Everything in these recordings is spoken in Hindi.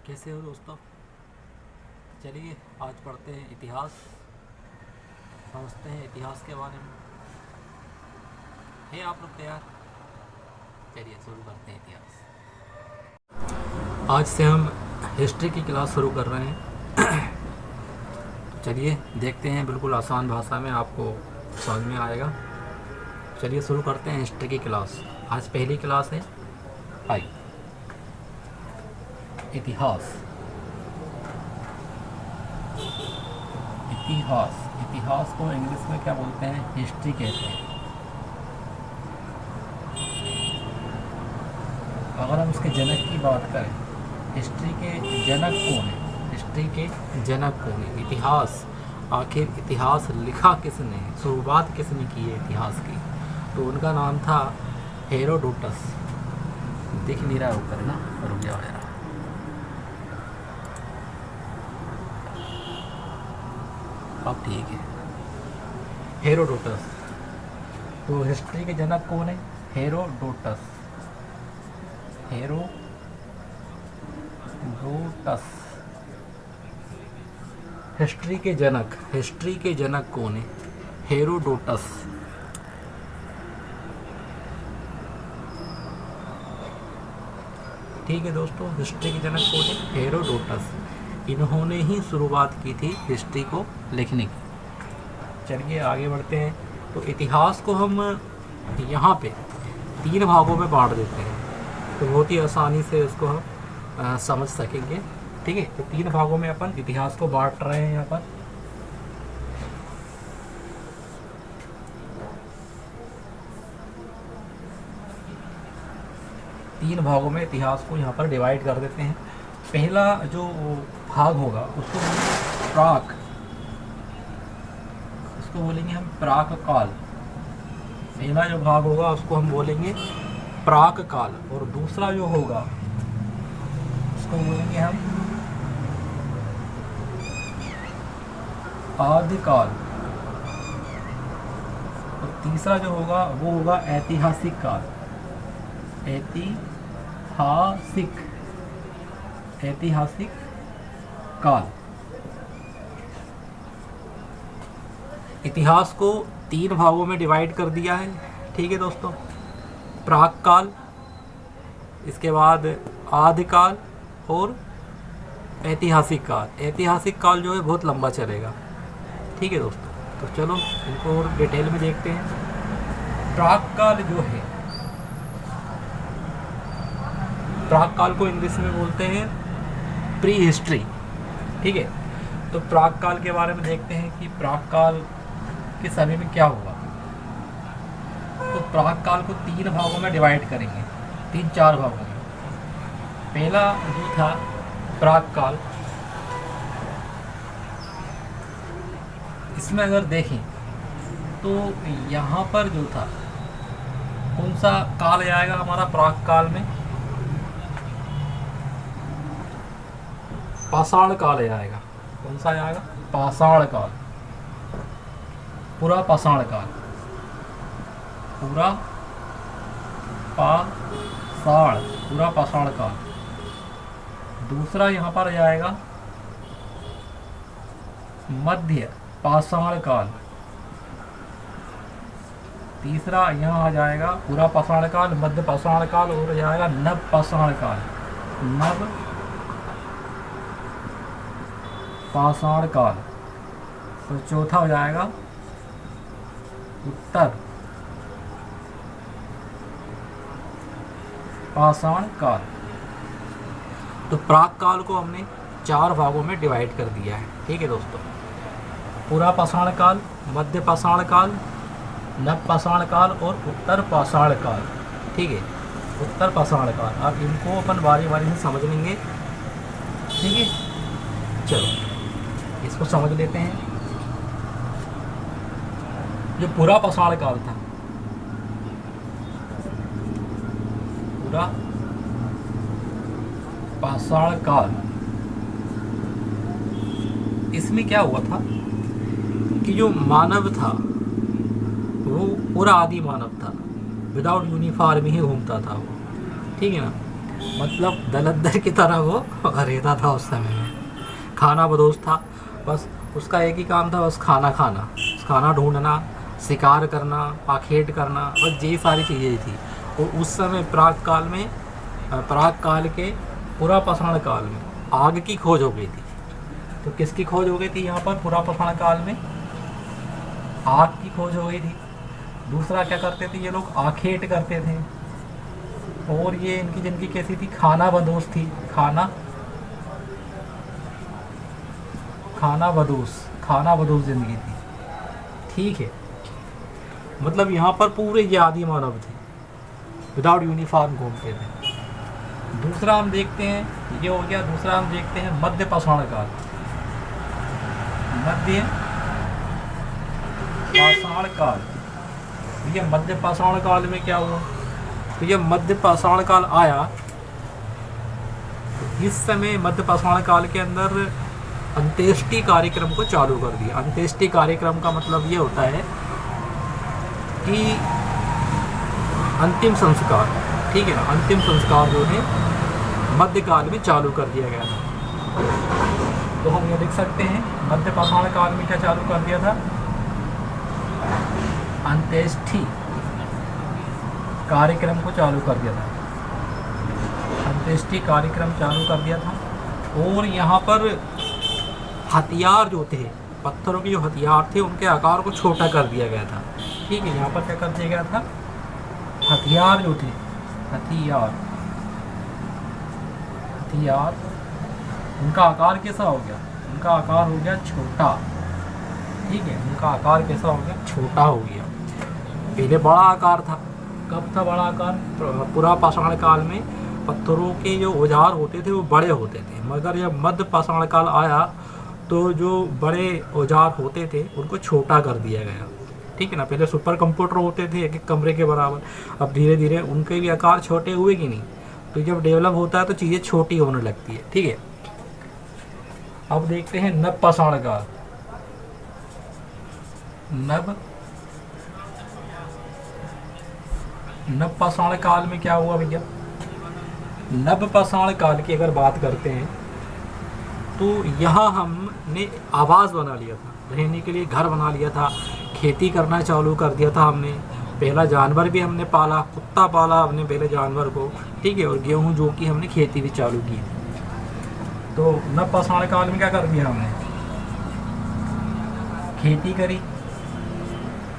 कैसे हो दोस्तों। चलिए आज पढ़ते हैं इतिहास, समझते हैं इतिहास के बारे में। है आप लोग तैयार? चलिए शुरू करते हैं इतिहास। आज से हम हिस्ट्री की क्लास शुरू कर रहे हैं। चलिए देखते हैं, बिल्कुल आसान भाषा में आपको समझ में आएगा। चलिए शुरू करते हैं हिस्ट्री की क्लास। आज पहली क्लास है आई इतिहास। इतिहास को इंग्लिश में क्या बोलते हैं? हिस्ट्री कहते हैं। अगर हम इसके जनक की बात करें, हिस्ट्री के जनक कौन है? हिस्ट्री के जनक कौन है? इतिहास, आखिर इतिहास लिखा किसने, शुरुआत किसने की है इतिहास की? तो उनका नाम था हेरोडोटस। दिख नहीं रहा ऊपर ना, रुक जाओ यार। अब ठीक है, हेरोडोटस। तो हिस्ट्री के जनक कौन है? हेरोडोटस। हेरोडोटस। हिस्ट्री के जनक कौन है? हेरोडोटस। ठीक है दोस्तों, हिस्ट्री के जनक कौन है? हेरोडोटस। इन्होंने ही शुरुआत की थी हिस्ट्री को लिखने की। चलिए आगे बढ़ते हैं। तो इतिहास को हम यहाँ पे 3 भागों में बांट देते हैं, तो बहुत ही आसानी से इसको हम समझ सकेंगे। ठीक है, तो 3 भागों में अपन इतिहास को बांट रहे हैं यहाँ पर। तीन भागों में इतिहास को यहाँ पर डिवाइड कर देते हैं। पहला जो भाग होगा उसको प्राक, उसको बोलेंगे हम प्राक काल। पहला जो भाग होगा उसको हम बोलेंगे प्राक काल, और दूसरा जो होगा उसको बोलेंगे हम आदिकाल, और तीसरा जो होगा वो होगा ऐतिहासिक काल। ऐतिहासिक काल। इतिहास को 3 भागों में डिवाइड कर दिया है। ठीक है दोस्तों, प्राक काल, इसके बाद आदिकाल और ऐतिहासिक काल। ऐतिहासिक काल जो है बहुत लंबा चलेगा। ठीक है दोस्तों, तो चलो इनको और डिटेल में देखते हैं। प्राक काल जो है, प्राक काल को इंग्लिश में बोलते हैं प्री हिस्ट्री। ठीक है, तो प्राक काल के बारे में देखते हैं कि प्राक काल के समय में क्या हुआ। तो प्राक काल को 3 भागों में डिवाइड करेंगे, 3-4 भागों में। पहला जो था प्राक काल, इसमें अगर देखें तो यहाँ पर जो था, कौन सा काल आएगा हमारा प्राक काल में? पाषाण काल आएगा। कौन सा आएगा? पाषाण काल। पूरा पाषाण काल, पूरा पाषाण काल। दूसरा यहाँ पर आ जाएगा मध्य पाषाण काल। तीसरा यहाँ आ जाएगा पूरा पाषाण काल, मध्य पाषाण काल, और आ जाएगा नव पाषाण काल। नव पाषाण काल। तो चौथा हो जाएगा उत्तर पाषाण काल। तो प्राक काल को हमने 4 भागों में डिवाइड कर दिया है। ठीक है दोस्तों, पूरा पाषाण काल, मध्य पाषाण काल, नव पाषाण काल और उत्तर पाषाण काल। ठीक है, उत्तर पाषाण काल। अब इनको अपन बारी बारी से समझ लेंगे। ठीक है, चलो इसको समझ लेते हैं। जो पूरा पाषाण काल था, पूरा पाषाण काल, इसमें क्या हुआ था कि जो मानव था वो पूरा आदि मानव था, विदाउट यूनिफॉर्म ही घूमता था वो। ठीक है ना, मतलब दलदर की तरह वो रहता था उस समय में। खाना बदोश था, बस उसका एक ही काम था, बस खाना खाना, खाना ढूंढना, शिकार करना, आखेट करना, बस ये सारी चीज़ें थी। और उस समय प्राक काल के पुरा पाषाण काल में आग की खोज हो गई थी। तो किसकी खोज हो गई थी यहाँ पर पुरा पाषाण काल में? आग की खोज हो गई थी। दूसरा क्या करते थे ये लोग? आखेट करते थे। और ये इनकी जिंदगी कैसी थी? खाना बदोश थी। खाना बदोश जिंदगी थी। ठीक है, मतलब यहाँ पर पूरे ये आदि मानव थे, विदाउट यूनिफॉर्म घूमते थे। दूसरा हम देखते हैं, ये हो गया। दूसरा हम देखते हैं मध्य पाषाण काल। मध्य पाषाण काल, ये मध्य पाषाण काल में क्या हुआ? तो ये मध्य पाषाण काल आया, इस समय मध्य पाषाण काल के अंदर अंत्येष्टि कार्यक्रम को चालू कर दिया। अंत्येष्टि कार्यक्रम का मतलब ये होता है कि अंतिम संस्कार, ठीक है ना, अंतिम संस्कार जो है मध्यकाल में चालू कर दिया गया था। तो हम ये देख सकते हैं मध्य पाषाण काल में क्या चालू कर दिया था? अंत्येष्टि कार्यक्रम को चालू कर दिया था। अंत्येष्टि कार्यक्रम चालू कर दिया था। और यहाँ पर हथियार जो थे, पत्थरों के जो हथियार थे, उनके आकार को छोटा कर दिया गया था। ठीक है, यहाँ पर क्या कर दिया गया था? हथियार जो थे, हथियार उनका आकार कैसा हो गया? उनका आकार हो गया छोटा। ठीक है, उनका आकार कैसा हो गया? छोटा हो गया। पहले बड़ा आकार था। कब था बड़ा आकार? पुरा पाषाण काल में पत्थरों के जो औजार होते थे वो बड़े होते थे, मगर जब मध्य पाषाण काल आया तो जो बड़े औजार होते थे उनको छोटा कर दिया गया। ठीक है ना, पहले सुपर कंप्यूटर होते थे एक एक कमरे के बराबर, अब धीरे धीरे उनके भी आकार छोटे हुए कि नहीं? तो जब डेवलप होता है तो चीज़ें छोटी होने लगती है। ठीक है, अब देखते हैं नव पाषाण काल। नव पाषाण काल में क्या हुआ भैया? नव पाषाण काल की अगर बात करते हैं तो यहाँ हमने आवास बना लिया था, रहने के लिए घर बना लिया था, खेती करना चालू कर दिया था हमने। पहला जानवर भी हमने पाला, कुत्ता पाला हमने पहले जानवर को। ठीक है, और गेहूँ जो कि हमने खेती भी चालू की थी। तो नव पाषाण काल में क्या कर दिया हमने? खेती करी।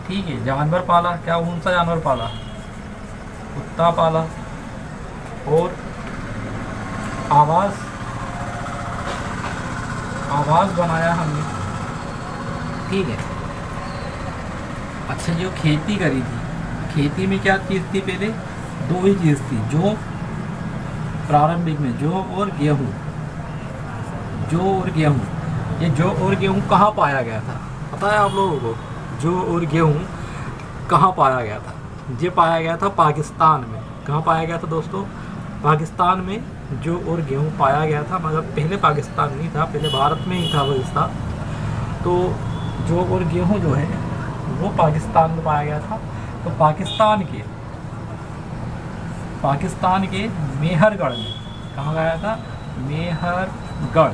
ठीक है, जानवर पाला। क्या कौन सा जानवर पाला? कुत्ता पाला। और आवास बनाया हमने। ठीक है, अच्छा, जो खेती करी थी, खेती में क्या चीज़ थी? पहले दो ही चीज़ थी, जो प्रारंभिक में जौ और गेहूँ। ये जौ और गेहूँ कहाँ पाया गया था? पता है आप लोगों को जौ और गेहूँ कहाँ पाया गया था? ये पाया गया था पाकिस्तान में। कहाँ पाया गया था दोस्तों? पाकिस्तान में जौ और गेहूँ पाया गया था, मगर पहले पाकिस्तान नहीं था, पहले भारत में ही था वो हिस्सा। तो जौ और गेहूँ जो है वो पाकिस्तान में पाया गया था। तो पाकिस्तान के मेहरगढ़ में, कहाँ गया था? मेहरगढ़,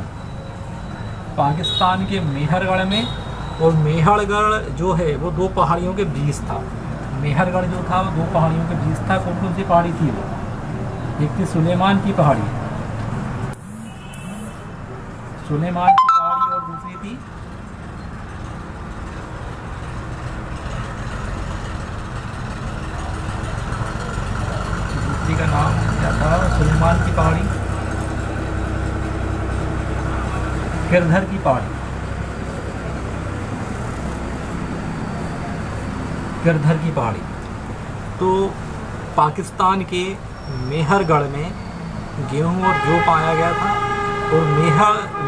पाकिस्तान के मेहरगढ़ में। और मेहरगढ़ जो है वो दो पहाड़ियों के बीच था। मेहरगढ़ जो था वो दो पहाड़ियों के बीच था। कौन कौन सी पहाड़ी थी वो? एक थी सुलेमान की पहाड़ी, और दूसरी थी का नाम क्या था? सुलेमान की पहाड़ी, गिरधर की पहाड़ी, गिरधर की पहाड़ी। तो पाकिस्तान के मेहरगढ़ में गेहूं और जौ पाया गया था। और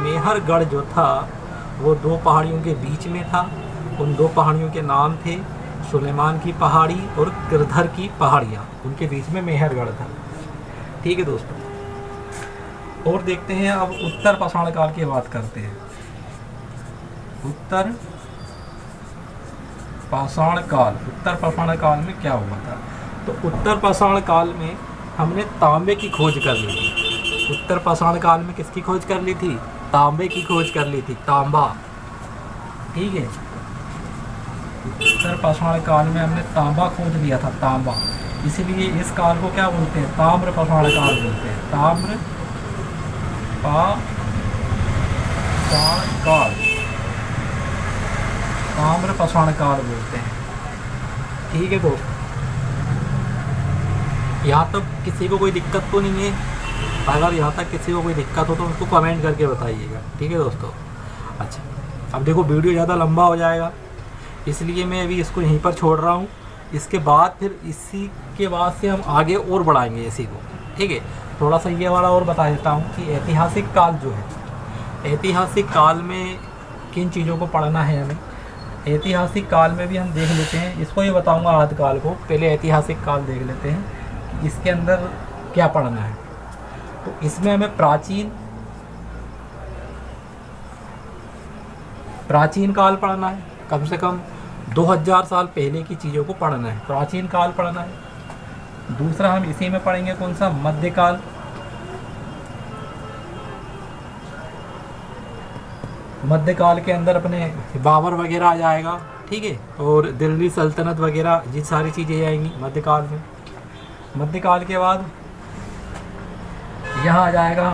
मेहरगढ़ जो था वो दो पहाड़ियों के बीच में था। उन दो पहाड़ियों के नाम थे सुलेमान की पहाड़ी और गिरधर की पहाड़ियाँ, उनके बीच में मेहरगढ़ था। ठीक है दोस्तों, और देखते हैं अब उत्तर पाषाण काल की बात करते हैं। उत्तर पाषाण काल में क्या हुआ था? तो उत्तर पाषाण काल में हमने तांबे की खोज कर ली थी। उत्तर पाषाण काल में किसकी खोज कर ली थी? तांबे की खोज कर ली थी, तांबा। ठीक है, उत्तर पाषाण काल में हमने तांबा खोज लिया था, तांबा। इसलिए इस काल को क्या बोलते हैं? ताम्र पाषाण काल बोलते हैं, ताम्र पाषाण काल, ताम्र पाषाण काल बोलते हैं। ठीक है दोस्त, यहाँ तक किसी को कोई दिक्कत तो नहीं है? अगर यहाँ तक किसी को कोई दिक्कत हो तो उसको कमेंट करके बताइएगा। ठीक है दोस्तों। अच्छा, अब देखो वीडियो ज़्यादा लंबा हो जाएगा, इसलिए मैं अभी इसको यहीं पर छोड़ रहा हूँ। इसके बाद फिर इसी के बाद से हम आगे और बढ़ाएंगे इसी को। ठीक है, थोड़ा सा ये वाला और बता देता हूँ कि ऐतिहासिक काल जो है, ऐतिहासिक काल में किन चीज़ों को पढ़ना है हमें। ऐतिहासिक काल में भी हम देख लेते हैं, इसको ये बताऊँगा आदिकाल को, पहले ऐतिहासिक काल देख लेते हैं कि इसके अंदर क्या पढ़ना है। तो इसमें हमें प्राचीन काल पढ़ना है, कम से कम 2000 साल पहले की चीज़ों को पढ़ना है, प्राचीन काल पढ़ना है। दूसरा हम इसी में पढ़ेंगे कौन सा? मध्यकाल। मध्यकाल के अंदर अपने बाबर वगैरह आ जाएगा। ठीक है, और दिल्ली सल्तनत वगैरह, ये सारी चीज़ें आएंगी मध्यकाल में। मध्यकाल के बाद यहाँ आ जाएगा